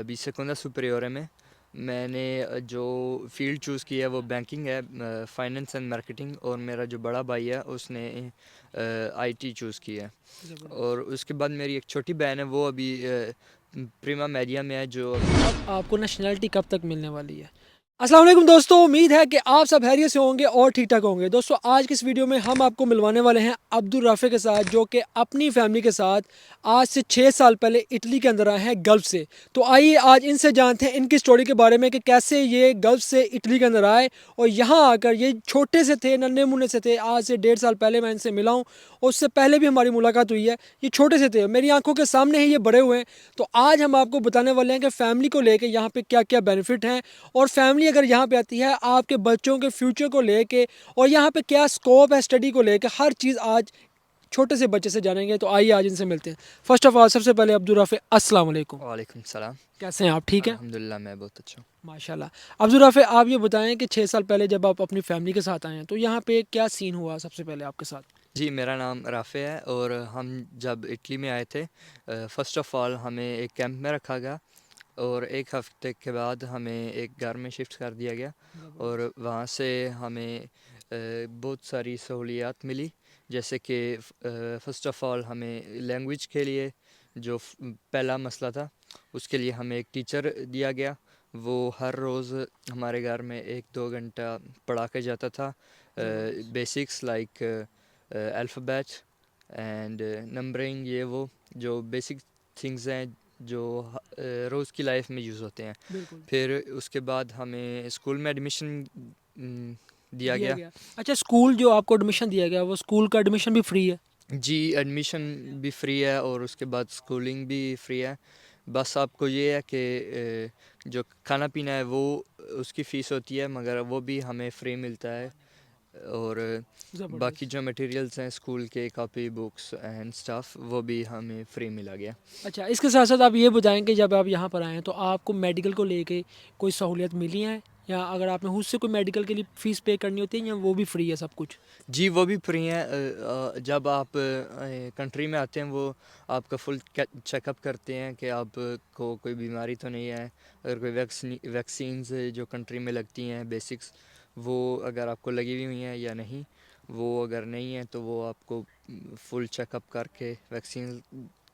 ابھی سیکنڈا سپریور میں نے جو فیلڈ چوز کی ہے وہ بینکنگ ہے، فائننس اینڈ مارکیٹنگ، اور میرا جو بڑا بھائی ہے اس نے آئی ٹی چوز کی ہے۔ اور اس کے بعد میری ایک چھوٹی بہن ہے، وہ ابھی پریما میڈیا میں ہے جو اب آپ کو نیشنلٹی کب تک ملنے والی ہے؟ السلام علیکم دوستوں، امید ہے کہ آپ سب خیریت سے ہوں گے اور ٹھیک ٹھاک ہوں گے۔ دوستوں آج کی اس ویڈیو میں ہم آپ کو ملوانے والے ہیں عبدالرافع کے ساتھ، جو کہ اپنی فیملی کے ساتھ آج سے 6 سال پہلے اٹلی کے اندر آئے ہیں گلف سے۔ تو آئیے آج ان سے جانتے ہیں ان کی سٹوری کے بارے میں کہ کیسے یہ گلف سے اٹلی کے اندر آئے اور یہاں آ کر یہ چھوٹے سے تھے، ننھے منھے سے تھے۔ آج سے 1.5 سال پہلے میں ان سے ملا ہوں اور اس سے پہلے بھی ہماری ملاقات ہوئی ہے۔ یہ چھوٹے سے تھے، میری آنکھوں کے سامنے ہی یہ بڑے ہوئے ہیں۔ تو آج ہم آپ کو بتانے والے ہیں کہ فیملی کو لے کے یہاں پہ کیا کیا بینیفٹ ہیں، اور فیملی اگر یہاں پہ آتی ہے آپ کے بچوں کے فیوچر کو لے کے، اور یہاں پہ کیا سکوپ ہے اسٹڈی کو لے کے، ہر چیز آج چھوٹے سے بچے سے جانیں گے۔ تو آئیے آج ان سے ملتے ہیں۔ فرسٹ آف آل سب سے پہلے عبدالرافع السلام علیکم، وعلیکم السلام۔ کیسے ہیں آپ؟ ٹھیک ہے الحمدللہ میں بہت اچھا ہوں۔ ماشاء اللہ۔ عبدالرافع آپ یہ بتائیں کہ 6 سال پہلے جب آپ اپنی فیملی کے ساتھ آئے ہیں تو یہاں پہ کیا سین ہوا سب سے پہلے آپ کے ساتھ؟ جی، میرا نام رافع ہے، اور ہم جب اٹلی میں آئے تھے فرسٹ آف آل ہمیں ایک کیمپ میں رکھا گیا، اور ایک ہفتے کے بعد ہمیں ایک گھر میں شفٹ کر دیا گیا، اور وہاں سے ہمیں بہت ساری سہولیات ملی، جیسے کہ فرسٹ آف آل ہمیں لینگویج کے لیے جو پہلا مسئلہ تھا، اس کے لیے ہمیں ایک ٹیچر دیا گیا۔ وہ ہر روز ہمارے گھر میں 1-2 گھنٹہ پڑھا کے جاتا تھا، basics like alphabet and numbering, یہ وہ جو بیسک تھنگز ہیں جو روز کی لائف میں یوز ہوتے ہیں۔ بالکل پھر اس کے بعد ہمیں اسکول میں ایڈمیشن دیا دیا گیا۔ گیا۔ اچھا، اسکول جو آپ کو ایڈمیشن دیا گیا وہ اسکول کا ایڈمیشن بھی فری ہے؟ جی، ایڈمیشن بھی فری ہے، اور اس کے بعد اسکولنگ بھی فری ہے۔ بس آپ کو یہ ہے کہ جو کھانا پینا ہے وہ اس کی فیس ہوتی ہے، مگر وہ بھی ہمیں فری ملتا ہے، اور باقی زبردست۔ جو مٹیریلز ہیں اسکول کے، کاپی، بکس اینڈ اسٹاف، وہ بھی ہمیں فری ملا گیا۔ اچھا، اس کے ساتھ ساتھ آپ یہ بتائیں کہ جب آپ یہاں پر آئے ہیں تو آپ کو میڈیکل کو لے کے کوئی سہولیت ملی ہیں، یا اگر آپ نے خود سے کوئی میڈیکل کے لیے فیس پے کرنی ہوتی ہے، یا وہ بھی فری ہے سب کچھ؟ جی، وہ بھی فری ہیں۔ جب آپ کنٹری میں آتے ہیں وہ آپ کا فل چیک اپ کرتے ہیں کہ آپ کو کوئی بیماری تو نہیں ہے، اگر کوئی ویکسینز جو کنٹری میں لگتی ہیں بیسکس، وہ اگر آپ کو لگی ہوئی ہیں یا نہیں، وہ اگر نہیں ہے تو وہ آپ کو فل چیک اپ کر کے ویکسین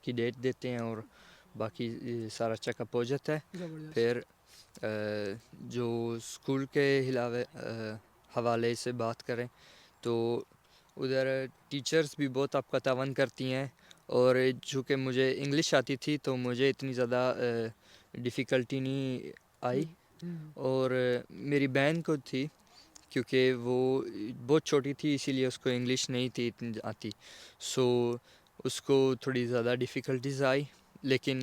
کی ڈیٹ دیتے ہیں، اور باقی سارا چیک اپ ہو جاتا ہے۔ زبردست۔ پھر جو اسکول کے علاوہ حوالے سے بات کریں تو ادھر ٹیچرز بھی بہت آپ کا تعاون کرتی ہیں، اور چونکہ مجھے انگلش آتی تھی تو مجھے اتنی زیادہ ڈیفیکلٹی نہیں آئی، اور میری بہن کو تھی کیونکہ وہ بہت چھوٹی تھی، اسی لیے اس کو انگلش نہیں تھی اتنی آتی، سو اس کو تھوڑی زیادہ ڈیفیکلٹیز آئی، لیکن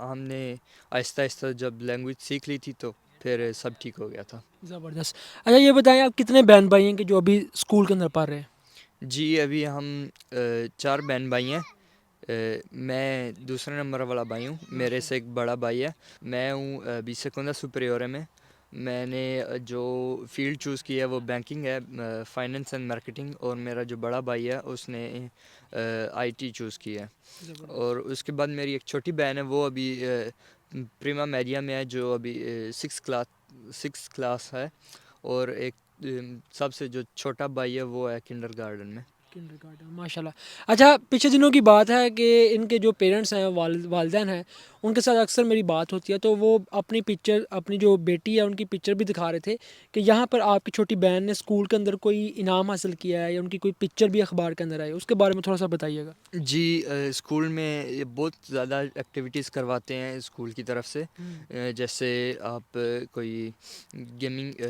ہم نے آہستہ آہستہ جب لینگویج سیکھ لی تھی تو پھر سب ٹھیک ہو گیا تھا۔ زبردست۔ اچھا یہ بتائیں آپ کتنے بہن بھائی ہیں کہ جو ابھی اسکول کے اندر پڑھ رہے ہیں؟ جی، ابھی ہم 4 بہن بھائی ہیں۔ میں دوسرے نمبر والا بھائی ہوں، میرے سے ایک بڑا بھائی ہے۔ میں ہوں ابھی سیکنڈا سپریور میں نے جو فیلڈ چوز کی ہے وہ بینکنگ ہے، فائننس اینڈ مارکیٹنگ، اور میرا جو بڑا بھائی ہے اس نے آئی ٹی چوز کی ہے۔ اور اس کے بعد میری ایک چھوٹی بہن ہے، وہ ابھی پریما میڈیا میں ہے جو ابھی 6 کلاس ہے، اور ایک سب سے جو چھوٹا بھائی ہے وہ ہے کنڈر گارڈن میں۔ ماشاء اللہ۔ اچھا، پچھلے دنوں کی بات ہے کہ ان کے جو پیرنٹس ہیں، والدین ہیں، ان کے ساتھ اکثر میری بات ہوتی ہے تو وہ اپنی پکچر، اپنی جو بیٹی ہے ان کی پکچر بھی دکھا رہے تھے کہ یہاں پر آپ کی چھوٹی بہن نے اسکول کے اندر کوئی انعام حاصل کیا ہے، یا ان کی کوئی پکچر بھی اخبار کے اندر آئی، اس کے بارے میں تھوڑا سا بتائیے گا۔ جی، اسکول میں یہ بہت زیادہ ایکٹیویٹیز کرواتے ہیں اسکول کی طرف سے، جیسے آپ کوئی گیمنگ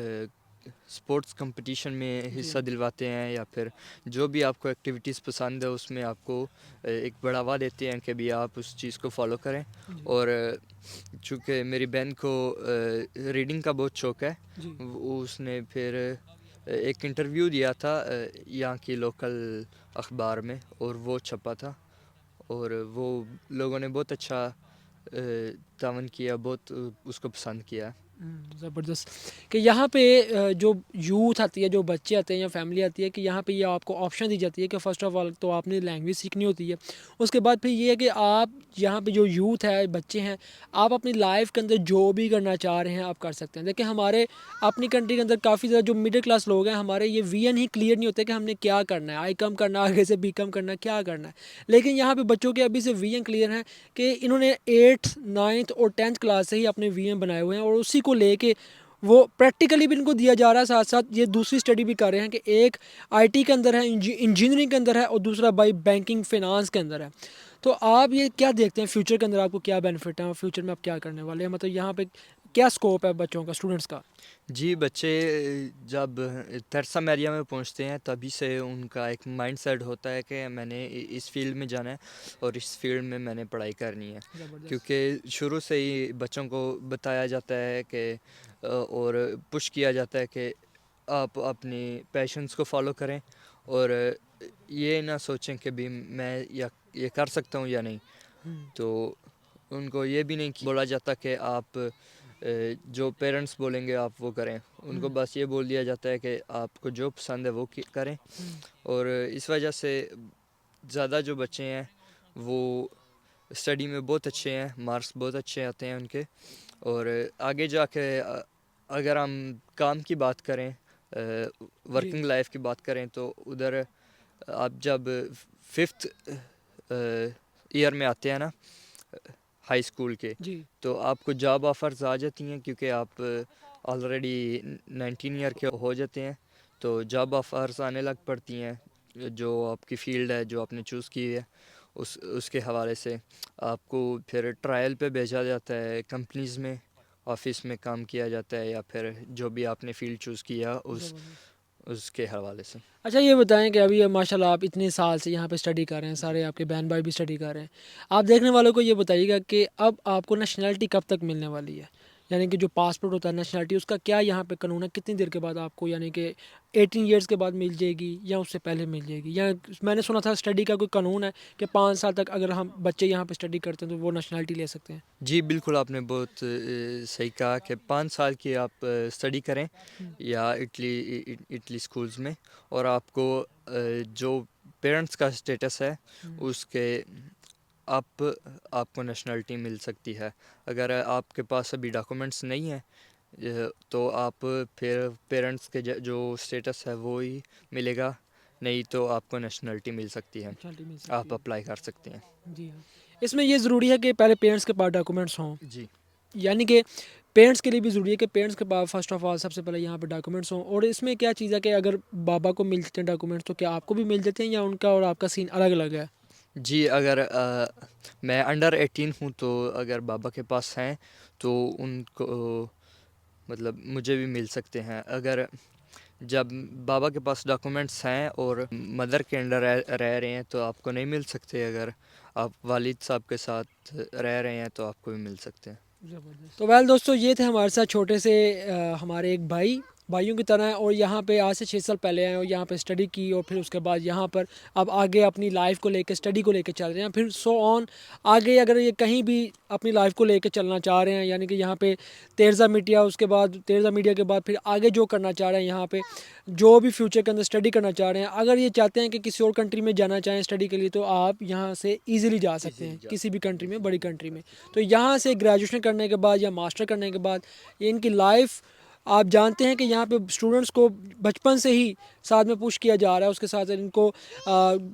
اسپورٹس کمپٹیشن میں حصہ دلواتے ہیں، یا پھر جو بھی آپ کو ایکٹیویٹیز پسند ہے اس میں آپ کو ایک بڑھاوا دیتے ہیں کہ بھی آپ اس چیز کو فالو کریں۔ اور چونکہ میری بہن کو ریڈنگ کا بہت شوق ہے، اس نے پھر ایک انٹرویو دیا تھا یہاں کی لوکل اخبار میں، اور وہ چھپا تھا، اور وہ لوگوں نے بہت اچھا تعاون کیا، بہت اس کو پسند کیا۔ زبردست کہ یہاں پہ جو یوتھ آتی ہے, جو بچے آتے ہیں یا فیملی آتی ہے, کہ یہاں پہ یہ آپ کو آپشن دی جاتی ہے کہ فرسٹ آف آل تو آپ نے لینگویج سیکھنی ہوتی ہے. اس کے بعد پھر یہ ہے کہ آپ یہاں پہ جو یوتھ ہے, بچے ہیں, آپ اپنی لائف کے اندر جو بھی کرنا چاہ رہے ہیں آپ کر سکتے ہیں. دیکھیں ہمارے اپنی کنٹری کے اندر کافی زیادہ جو مڈل کلاس لوگ ہیں, ہمارے یہ ویژن ہی کلیئر نہیں ہوتے کہ ہم نے کیا کرنا ہے, آئی کم کرنا ہے, آگے سے بی کم کرنا ہے, کیا کرنا ہے. لیکن یہاں پہ بچوں کے ابھی سے ویژن کلیئر ہیں کہ انہوں نے 8th 9th اور 10th کلاس سے ہی اپنے ویژن بنائے ہوئے ہیں, اور اسی کو لے کے وہ پریکٹیکلی بھی ان کو دیا جا رہا ہے, ساتھ ساتھ یہ دوسری اسٹڈی بھی کر رہے ہیں کہ ایک آئی ٹی کے اندر ہے, انجینئرنگ کے اندر ہے, اور دوسرا بائی بینکنگ فائنانس کے اندر ہے. تو آپ یہ کیا دیکھتے ہیں فیوچر کے اندر آپ کو کیا بینیفٹ ہے, اور فیوچر میں آپ کیا کرنے والے ہیں, مطلب یہاں پہ کیا اسکوپ ہے بچوں کا, اسٹوڈنٹس کا؟ جی بچے جب ترسم ایریا میں پہنچتے ہیں تبھی سے ان کا ایک مائنڈ سیٹ ہوتا ہے کہ میں نے اس فیلڈ میں جانا ہے اور اس فیلڈ میں میں نے پڑھائی کرنی ہے, کیونکہ شروع سے ہی بچوں کو بتایا جاتا ہے کہ اور پش کیا جاتا ہے کہ آپ اپنی پیشنس کو فالو کریں, اور یہ نہ سوچیں کہ بھی میں یہ کر سکتا ہوں یا نہیں. تو ان کو یہ بھی نہیں بولا جاتا کہ آپ جو پیرنٹس بولیں گے آپ وہ کریں, ان کو بس یہ بول دیا جاتا ہے کہ آپ کو جو پسند ہے وہ کریں. اور اس وجہ سے زیادہ جو بچے ہیں وہ اسٹڈی میں بہت اچھے ہیں, مارکس بہت اچھے آتے ہیں ان کے. اور آگے جا کے اگر ہم کام کی بات کریں, ورکنگ لائف کی بات کریں, تو ادھر آپ جب 5th ایئر میں آتے ہیں نا ہائی اسکول کے, تو آپ کو جاب آفرز آ جاتی ہیں کیونکہ آپ آلریڈی 19 ایئر کے ہو جاتے ہیں. تو جاب آفرز آنے لگ پڑتی ہیں, جو آپ کی فیلڈ ہے جو آپ نے چوز کی ہے اس کے حوالے سے آپ کو پھر ٹرائل پہ بھیجا جاتا ہے کمپنیز میں, آفس میں کام کیا جاتا ہے, یا پھر جو بھی آپ نے فیلڈ چوز کیا اس کے حوالے سے. اچھا یہ بتائیں کہ ابھی ماشاء اللہ آپ اتنے سال سے یہاں پہ اسٹڈی کر رہے ہیں, سارے آپ کے بہن بھائی بھی اسٹڈی کر رہے ہیں, آپ دیکھنے والوں کو یہ بتائیے گا کہ اب آپ کو نیشنلٹی کب تک ملنے والی ہے, یعنی کہ جو پاسپورٹ ہوتا ہے نیشنلٹی, اس کا کیا یہاں پہ قانون ہے, کتنی دیر کے بعد آپ کو, یعنی کہ 18 ایئرس کے بعد مل جائے گی یا اس سے پہلے مل جائے گی, یا میں نے سنا تھا اسٹڈی کا کوئی قانون ہے کہ 5 سال تک اگر ہم بچے یہاں پہ اسٹڈی کرتے ہیں تو وہ نیشنلٹی لے سکتے ہیں؟ جی بالکل, آپ نے بہت صحیح کہا کہ 5 سال کی آپ اسٹڈی کریں یا اٹلی اسکولز میں, اور آپ کو جو پیرنٹس کا اسٹیٹس ہے اس کے آپ کو نیشنلٹی مل سکتی ہے. اگر آپ کے پاس ابھی ڈاکومنٹس نہیں ہیں تو آپ پھر پیرنٹس کے جو اسٹیٹس ہے وہی ملے گا, نہیں تو آپ کو نیشنلٹی مل سکتی ہے, آپ اپلائی کر سکتے ہیں. جی ہاں, اس میں یہ ضروری ہے کہ پہلے پیرنٹس کے پاس ڈاکومنٹس ہوں, جی یعنی کہ پیرنٹس کے لیے بھی ضروری ہے کہ پیرنٹس کے پاس فرسٹ آف آل سب سے پہلے یہاں پہ ڈاکومنٹس ہوں. اور اس میں کیا چیز ہے کہ اگر بابا کو مل جاتے ہیں ڈاکومنٹس تو کیا آپ کو بھی مل جاتے ہیں, یا ان کا اور آپ کا سین الگ الگ ہے؟ جی, اگر میں انڈر 18 ہوں تو اگر بابا کے پاس ہیں تو ان کو مطلب مجھے بھی مل سکتے ہیں. اگر جب بابا کے پاس ڈاکومنٹس ہیں اور مدر کے انڈر رہ رہے ہیں تو آپ کو نہیں مل سکتے, اگر آپ والد صاحب کے ساتھ رہ رہے ہیں تو آپ کو بھی مل سکتے ہیں. تو دوستو یہ تھے ہمارے ساتھ چھوٹے سے ہمارے ایک بھائیوں کی طرح ہیں, اور یہاں پہ آج سے 6 سال پہلے آئے اور یہاں پہ اسٹڈی کی, اور پھر اس کے بعد یہاں پر اب آگے اپنی لائف کو لے کے اسٹڈی کو لے کے چل رہے ہیں, پھر سو آن آگے اگر یہ کہیں بھی اپنی لائف کو لے کے چلنا چاہ رہے ہیں, یعنی کہ یہاں پہ تیرزا میڈیا, اس کے بعد تیرزا میڈیا کے بعد پھر آگے جو کرنا چاہ رہے ہیں, یہاں پہ جو بھی فیوچر کے اندر اسٹڈی کرنا چاہ رہے ہیں, اگر یہ چاہتے ہیں کہ کسی اور کنٹری میں جانا چاہیں اسٹڈی کے لیے, تو آپ یہاں سے ایزیلی جا سکتے ہیں کسی بھی کنٹری میں, بڑی کنٹری میں. تو یہاں سے گریجویشن کرنے کے بعد یا ماسٹر کرنے کے بعد یہ ان کی لائف, آپ جانتے ہیں کہ یہاں پہ اسٹوڈنٹس کو بچپن سے ہی ساتھ میں پش کیا جا رہا ہے, اس کے ساتھ ان کو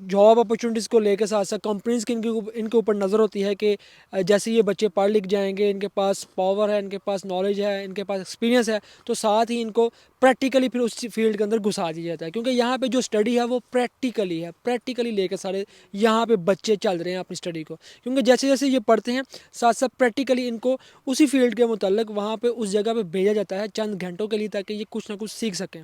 جاب اپرچونیٹیز کو لے کے ساتھ ساتھ کمپنیز کی ان کے اوپر نظر ہوتی ہے کہ جیسے یہ بچے پڑھ لکھ جائیں گے, ان کے پاس پاور ہے, ان کے پاس نالج ہے, ان کے پاس ایکسپیرینس ہے, تو ساتھ ہی ان کو پریکٹیکلی پھر اس فیلڈ کے اندر گھسا دیا جاتا ہے, کیونکہ یہاں پہ جو اسٹڈی ہے وہ پریکٹیکلی ہے, پریکٹیکلی لے کے سارے یہاں پہ بچے چل رہے ہیں اپنی اسٹڈی کو, کیونکہ جیسے جیسے یہ پڑھتے ہیں ساتھ ساتھ پریکٹیکلی ان کو اسی فیلڈ کے متعلق وہاں پہ اس جگہ پہ بھیجا جاتا ہے چند گھنٹوں کے لیے, تاکہ یہ کچھ نہ کچھ سیکھ سکیں.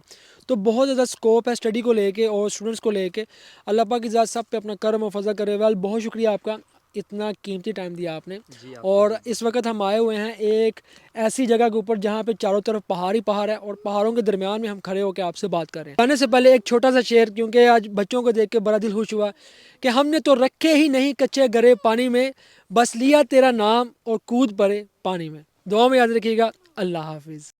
تو بہت زیادہ اسکوپ ہے اسٹڈی کو لے کے اور اسٹوڈنٹس کو لے کے. اللہ پاک کی ذات سب پہ اپنا کرم و فضل کرے. بہت شکریہ آپ کا, اتنا قیمتی ٹائم دیا آپ نے. اور اس وقت ہم آئے ہوئے ہیں ایک ایسی جگہ کے اوپر جہاں پہ چاروں طرف پہاڑ ہی پہاڑ ہے, اور پہاڑوں کے درمیان میں ہم کھڑے ہو کے آپ سے بات کر رہے ہیں. آنے سے پہلے ایک چھوٹا سا شعر, کیونکہ آج بچوں کو دیکھ کے بڑا دل خوش ہوا کہ ہم نے تو رکھے ہی نہیں کچے گرے پانی میں, بس لیا تیرا نام اور کود پڑے پانی میں. دعا میں یاد رکھیے گا. اللہ حافظ.